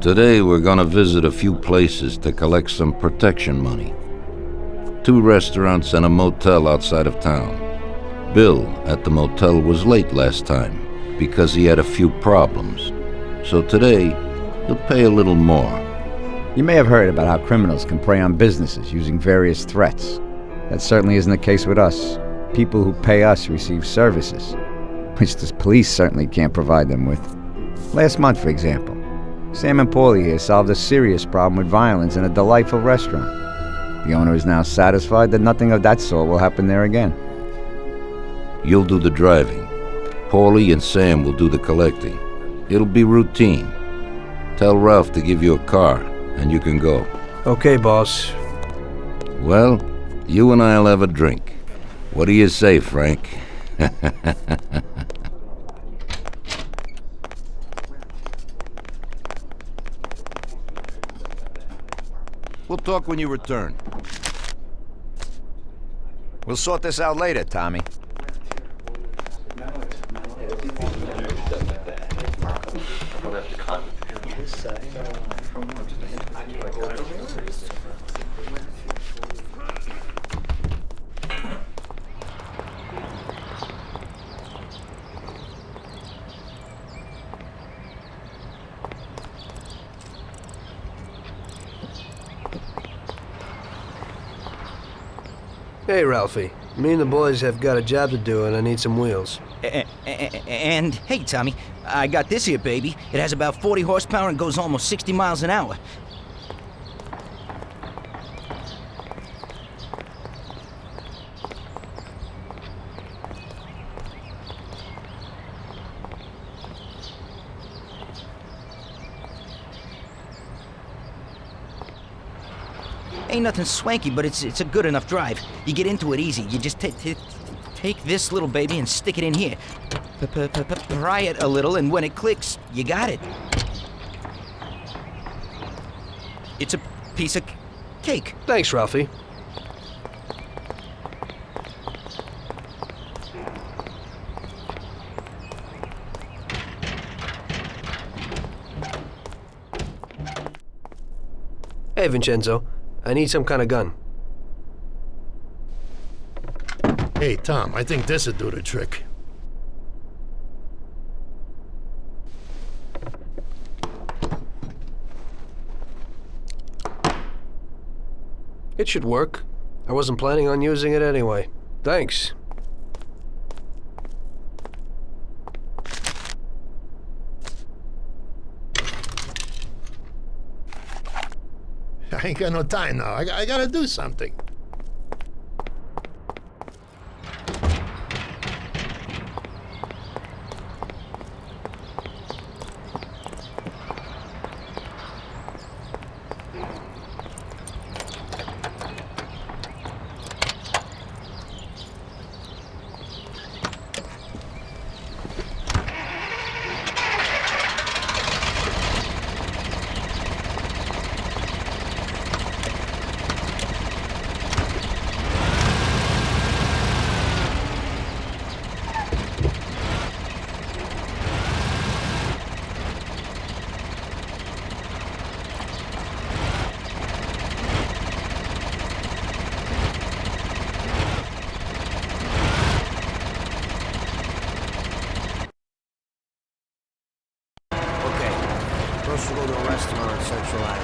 Today we're gonna visit a few places to collect some protection money. 2 restaurants and a motel outside of town. Bill at the motel was late last time because he had a few problems. So today, he'll pay a little more. You may have heard about how criminals can prey on businesses using various threats. That certainly isn't the case with us. People who pay us receive services, which the police certainly can't provide them with. Last month, for example, Sam and Paulie here solved a serious problem with violence in a delightful restaurant. The owner is now satisfied that nothing of that sort will happen there again. You'll do the driving. Paulie and Sam will do the collecting. It'll be routine. Tell Ralph to give you a car, and you can go. Okay, boss. Well, you and I'll have a drink. What do you say, Frank? We'll talk when you return. We'll sort this out later, Tommy. Hey, Ralphie. Me and the boys have got a job to do, and I need some wheels. And hey, Tommy, I got this here, baby. It has about 40 horsepower and goes almost 60 miles an hour. Ain't nothing swanky, but it's a good enough drive. You get into it easy. You just take this little baby and stick it in here. Pry it a little, and when it clicks, you got it. It's a piece of cake. Thanks, Ralphie. Hey, Vincenzo. I need some kind of gun. Hey, Tom, I think this'll do the trick. It should work. I wasn't planning on using it anyway. Thanks. I ain't got no time now. I gotta do something. First we'll go to a restaurant on Central Island.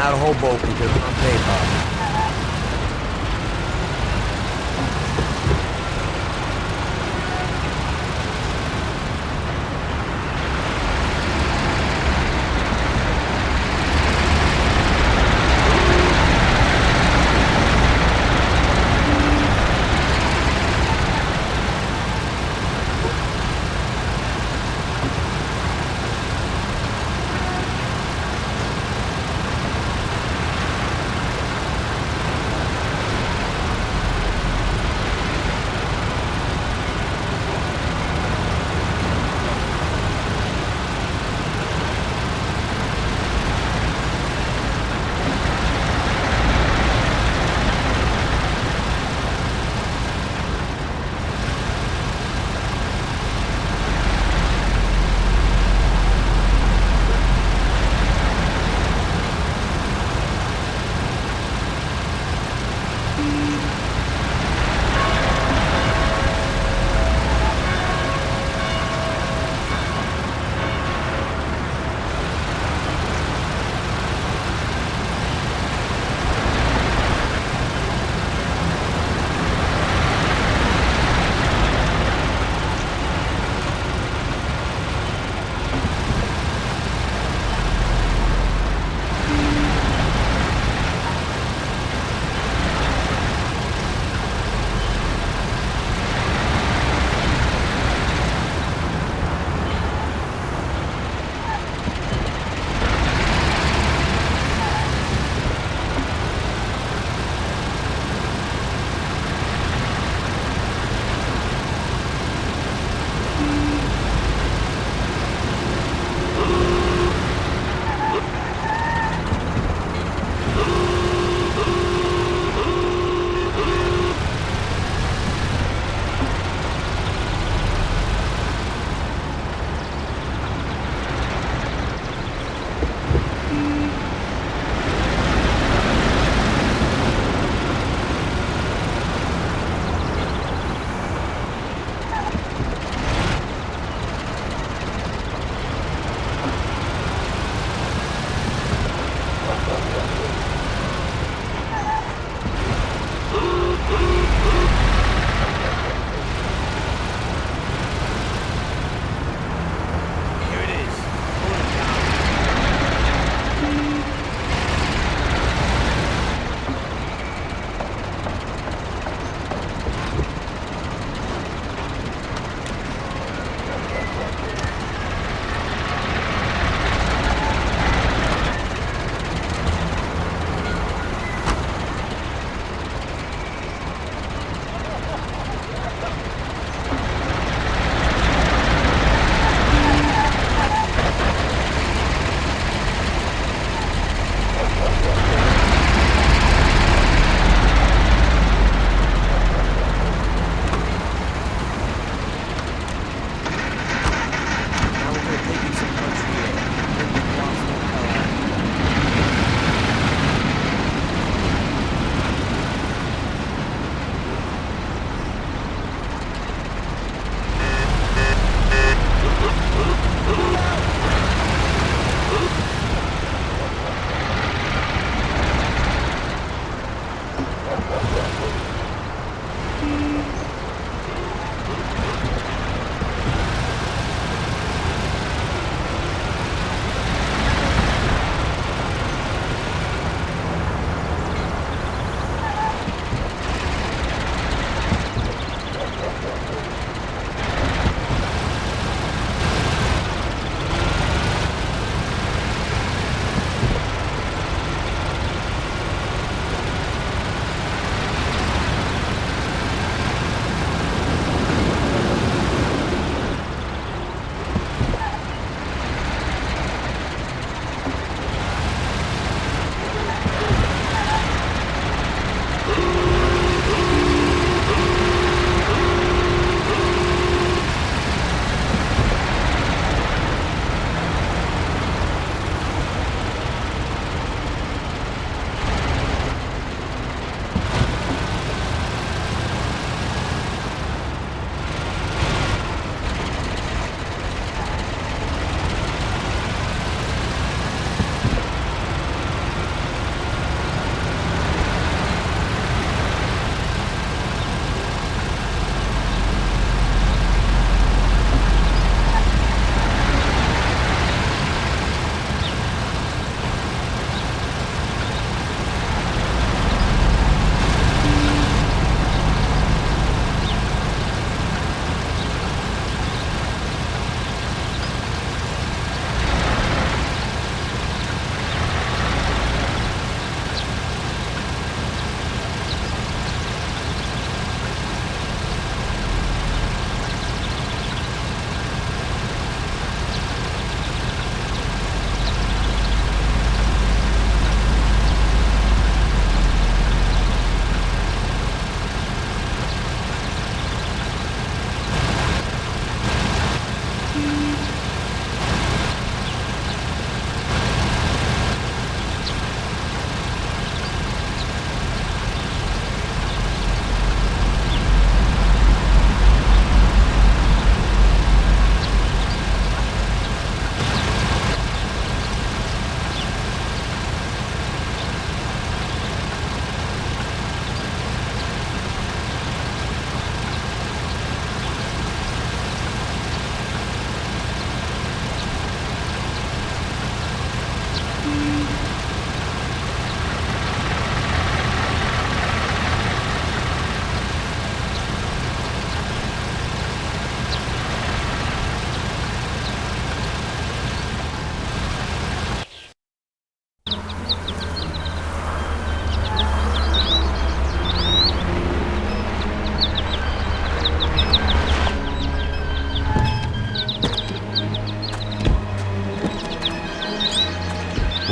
not Hoboken, because I'm on paper.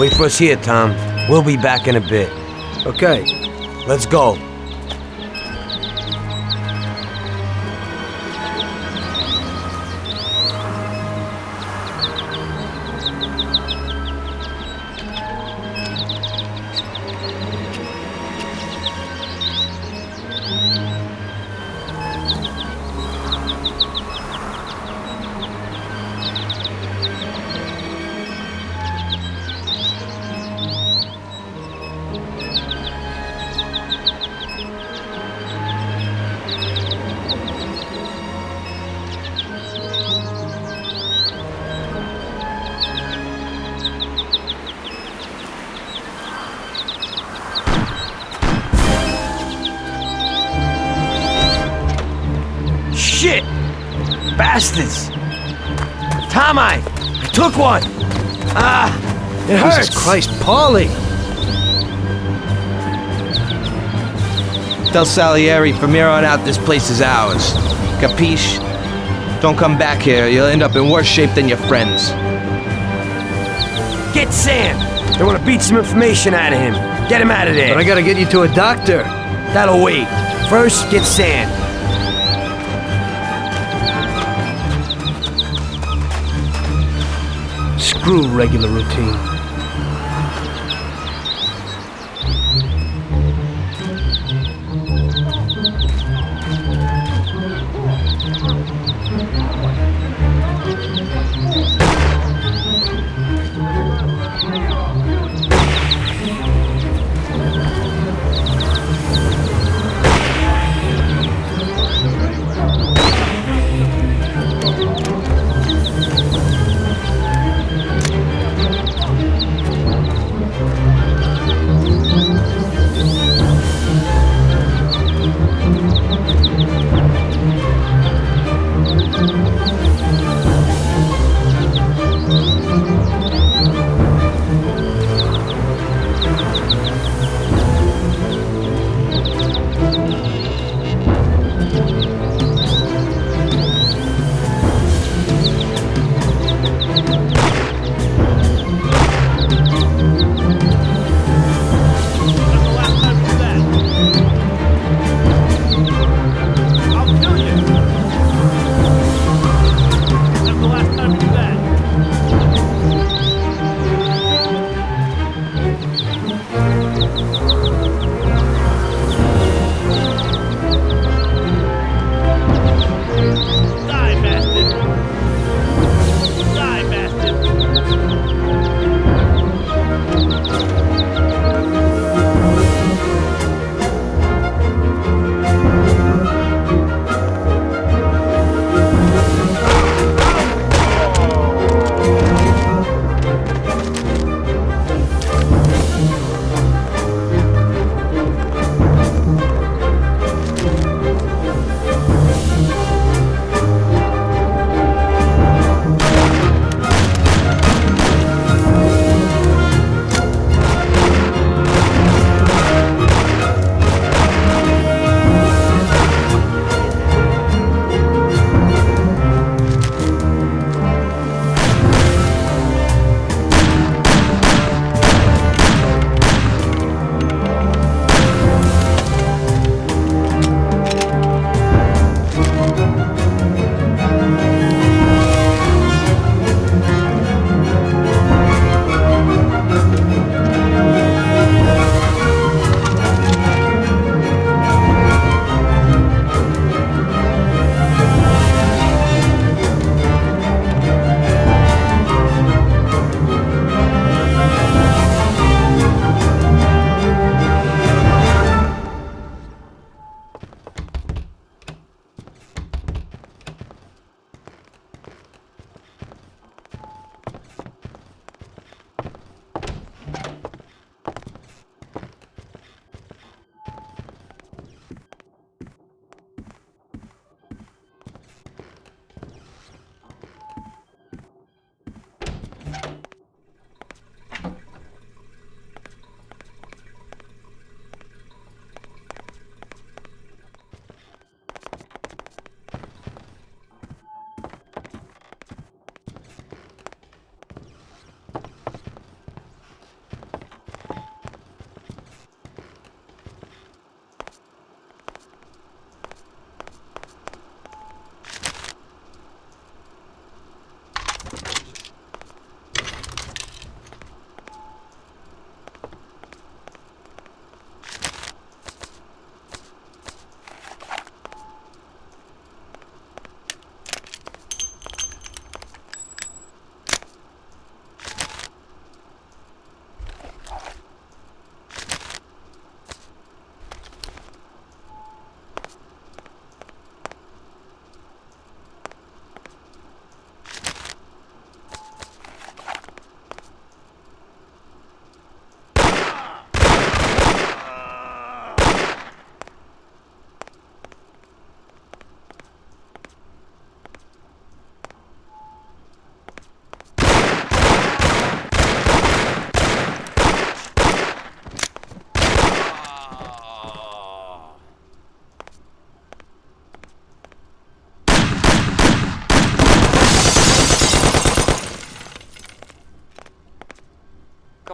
Wait for us here, Tom. We'll be back in a bit. Okay. Let's go. Shit! Bastards! Tom, I took one! It hurts! Jesus Christ, Paulie! Tell Salieri from here on out this place is ours. Capiche? Don't come back here, you'll end up in worse shape than your friends. Get Sam! They want to beat some information out of him. Get him out of there. But I gotta get you to a doctor. That'll wait. First, get Sam. Screw regular routine.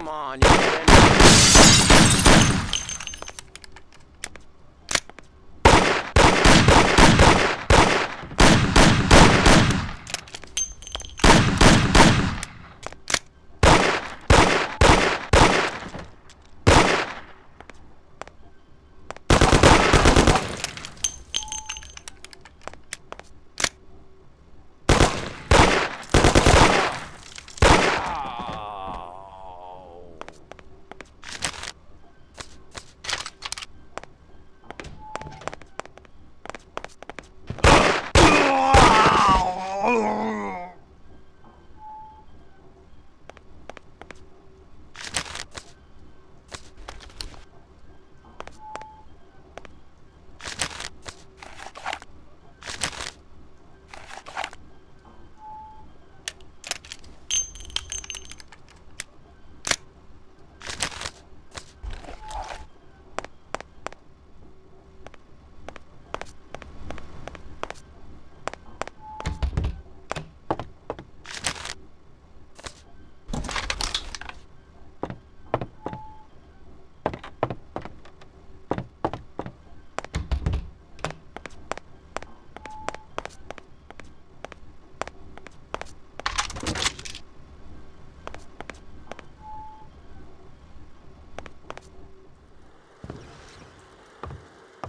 Come on, you get in.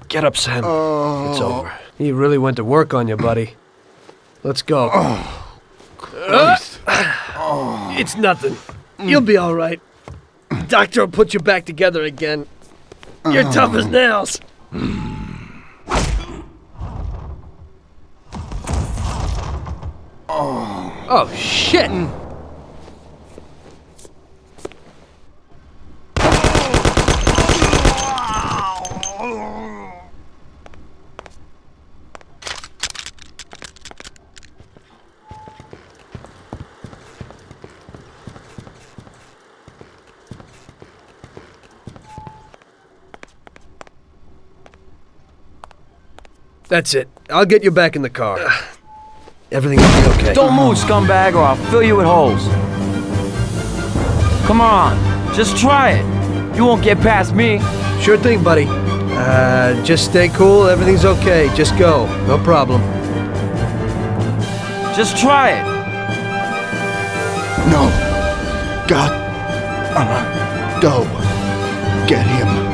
Get up, Sam. It's over. He really went to work on you, buddy. Let's go. Christ. It's nothing. You'll be all right. Doctor will put you back together again. You're tough as nails. Oh, shit! That's it. I'll get you back in the car. Everything will be okay. Don't move, scumbag, or I'll fill you with holes. Come on, just try it. You won't get past me. Sure thing, buddy. Just stay cool. Everything's okay. Just go. No problem. Just try it. No. God. Go. Get him.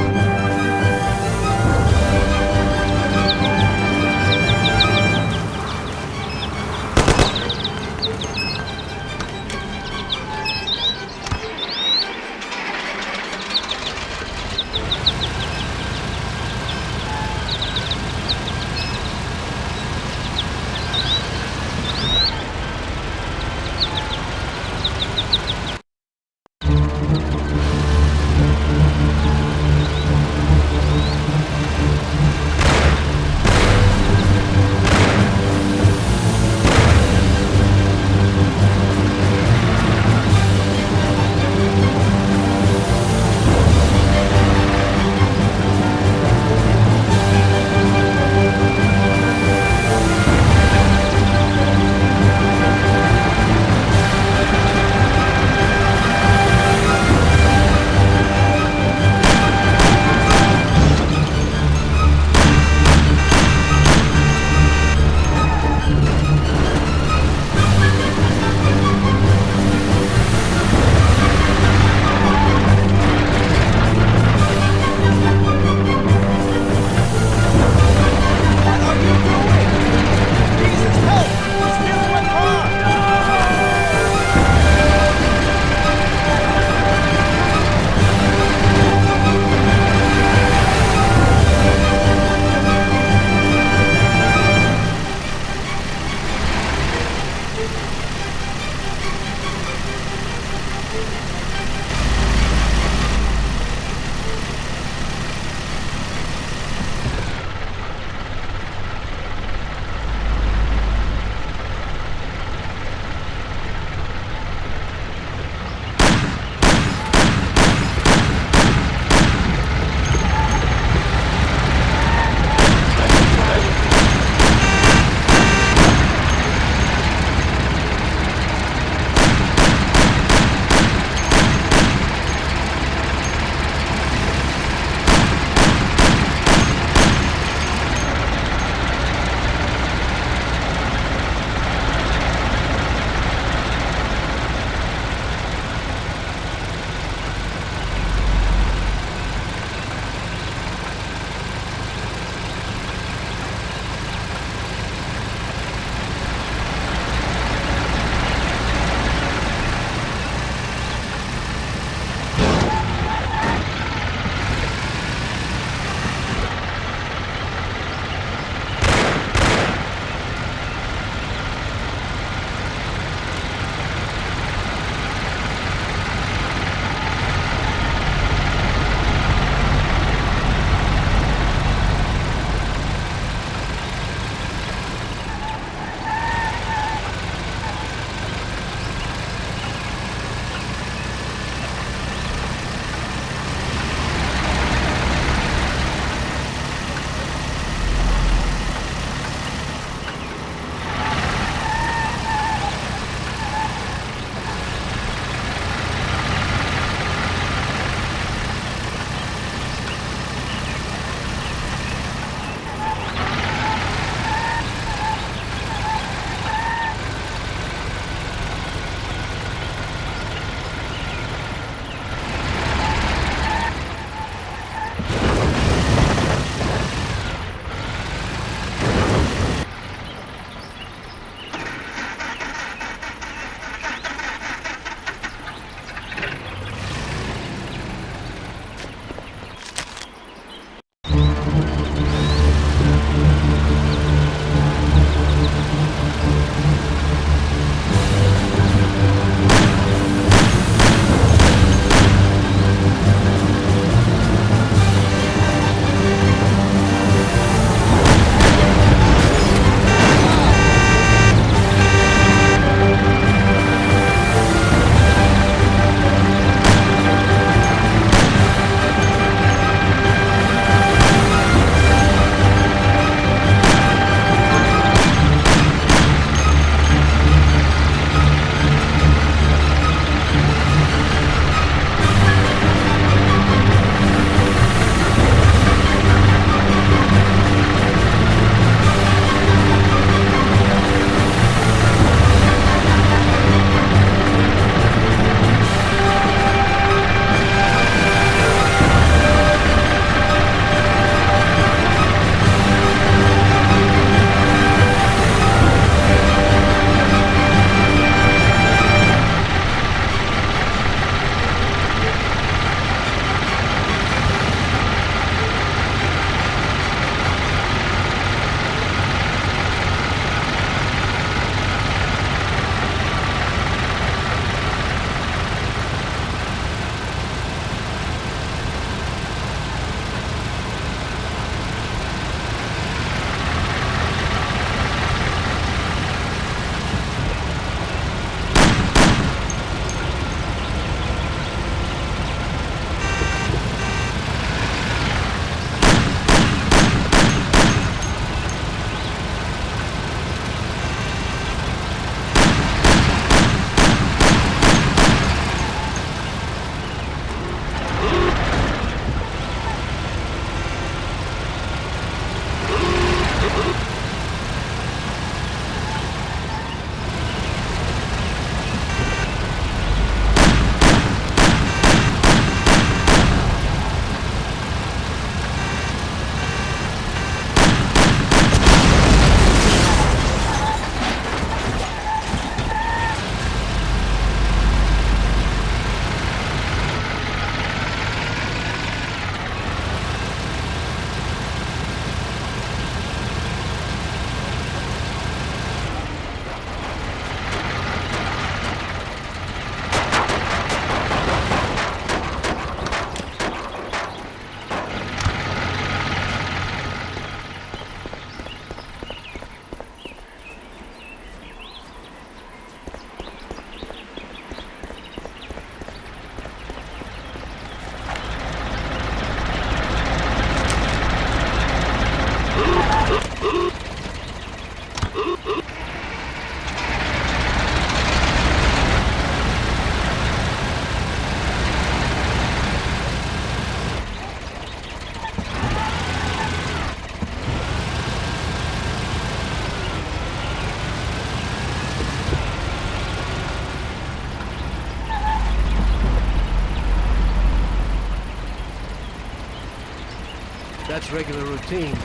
that's regular routine,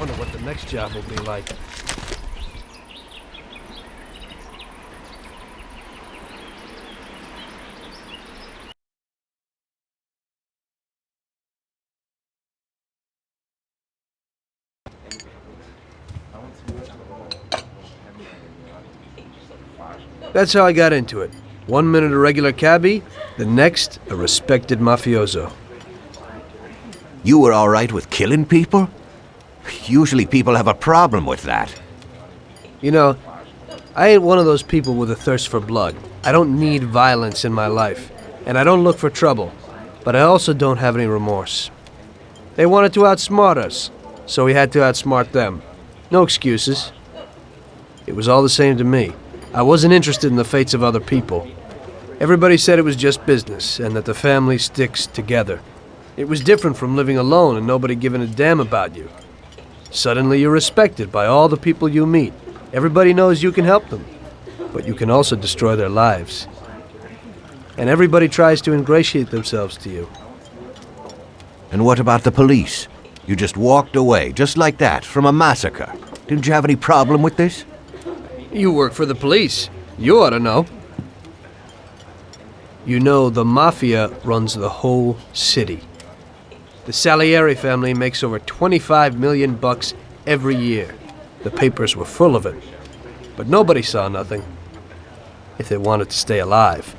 wonder what the next job will be like. That's how I got into it. 1 minute a regular cabbie, the next a respected mafioso. You were all right with killing people? Usually people have a problem with that. You know, I ain't one of those people with a thirst for blood. I don't need violence in my life, and I don't look for trouble, but I also don't have any remorse. They wanted to outsmart us, so we had to outsmart them. No excuses. It was all the same to me. I wasn't interested in the fates of other people. Everybody said it was just business, and that the family sticks together. It was different from living alone and nobody giving a damn about you. Suddenly you're respected by all the people you meet. Everybody knows you can help them, but you can also destroy their lives. And everybody tries to ingratiate themselves to you. And what about the police? You just walked away, just like that, from a massacre. Didn't you have any problem with this? You work for the police. You ought to know. You know, the Mafia runs the whole city. The Salieri family makes over 25 million bucks every year. The papers were full of it. But nobody saw nothing. If they wanted to stay alive.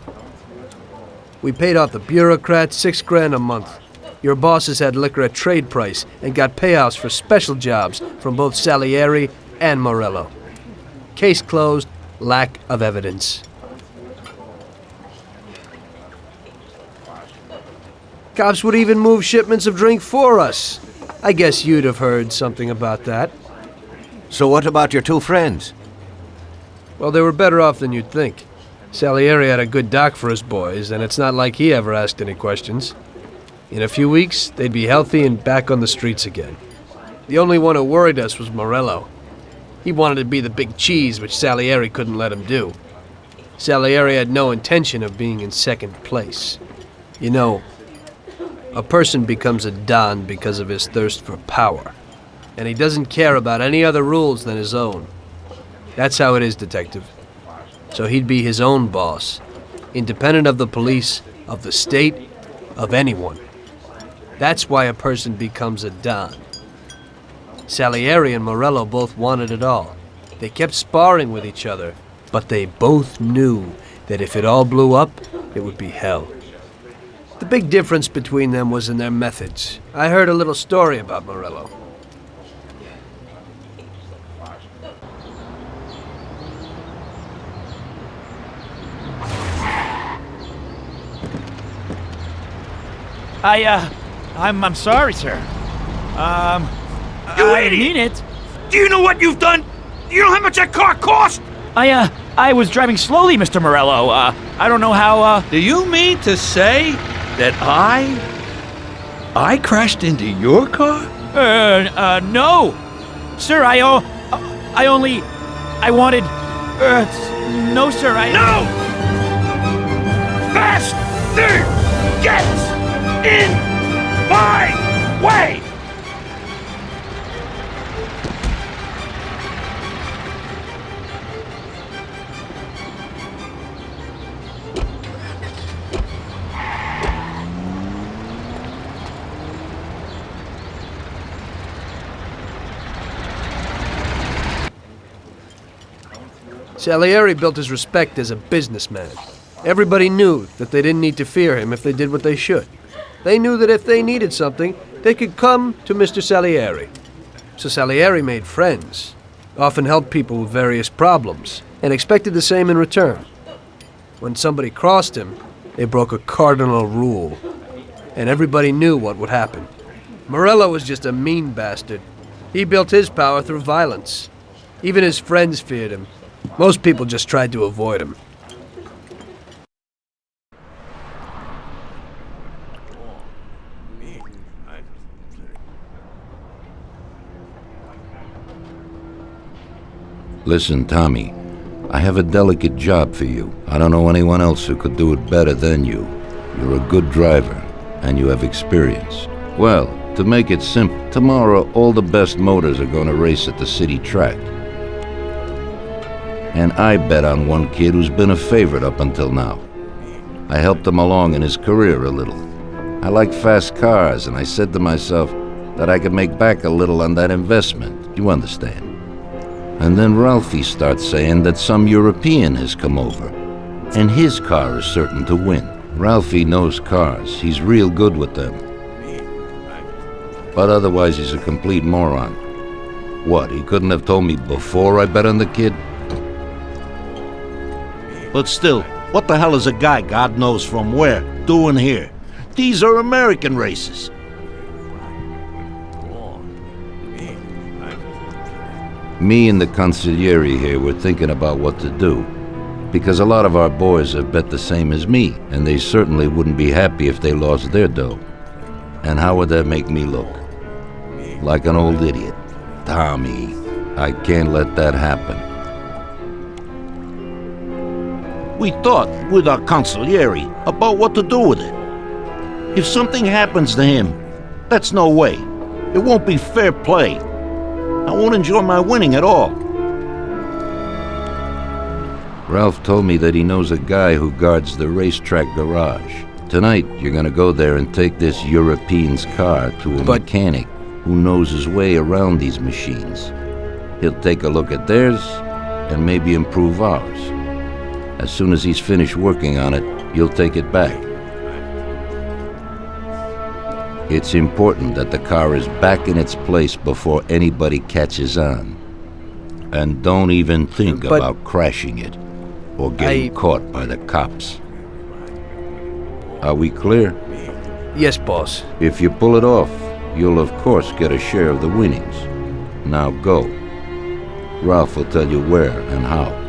We paid off the bureaucrats $6 grand a month. Your bosses had liquor at trade price and got payouts for special jobs from both Salieri and Morello. Case closed, lack of evidence. Cops would even move shipments of drink for us. I guess you'd have heard something about that. So what about your two friends? Well, they were better off than you'd think. Salieri had a good doc for his boys, and it's not like he ever asked any questions. In a few weeks, they'd be healthy and back on the streets again. The only one who worried us was Morello. He wanted to be the big cheese, which Salieri couldn't let him do. Salieri had no intention of being in second place. You know, a person becomes a Don because of his thirst for power, and he doesn't care about any other rules than his own. That's how it is, Detective. So he'd be his own boss, independent of the police, of the state, of anyone. That's why a person becomes a Don. Salieri and Morello both wanted it all. They kept sparring with each other, but they both knew that if it all blew up, it would be hell. The big difference between them was in their methods. I heard a little story about Morello. I'm sorry, sir. You I idiot! mean it. Do you know what you've done? You know how much that car cost? I was driving slowly, Mr. Morello. I don't know how, Do you mean to say that I crashed into your car? no. Sir, I wanted, no, sir, No! Faster! Get in my way! Salieri built his respect as a businessman. Everybody knew that they didn't need to fear him if they did what they should. They knew that if they needed something, they could come to Mr. Salieri. So Salieri made friends, often helped people with various problems, and expected the same in return. When somebody crossed him, they broke a cardinal rule, and everybody knew what would happen. Morello was just a mean bastard. He built his power through violence. Even his friends feared him. Most people just tried to avoid him. Listen, Tommy, I have a delicate job for you. I don't know anyone else who could do it better than you. You're a good driver, and you have experience. Well, To make it simple, tomorrow all the best motors are going to race at the city track. And I bet on one kid who's been a favorite up until now. I helped him along in his career a little. I like fast cars, and I said to myself that I could make back a little on that investment, you understand. And then Ralphie starts saying that some European has come over, and his car is certain to win. Ralphie knows cars. He's real good with them. But otherwise he's a complete moron. What, he couldn't have told me before I bet on the kid? But still, what the hell is a guy, God knows from where, doing here? These are American races. Me and the consigliere here were thinking about what to do, because a lot of our boys have bet the same as me, and they certainly wouldn't be happy if they lost their dough. And how would that make me look? Like an old idiot. Tommy, I can't let that happen. We thought with our consigliere about what to do with it. If something happens to him, that's no way. It won't be fair play. I won't enjoy my winning at all. Ralph told me that he knows a guy who guards the racetrack garage. Tonight, you're gonna go there and take this European's car to a mechanic who knows his way around these machines. He'll take a look at theirs and maybe improve ours. As soon as he's finished working on it, you'll take it back. It's important that the car is back in its place before anybody catches on. And don't even think about crashing it or getting caught by the cops. Are we clear? Yes, boss. If you pull it off, you'll of course get a share of the winnings. Now go. Ralph will tell you where and how.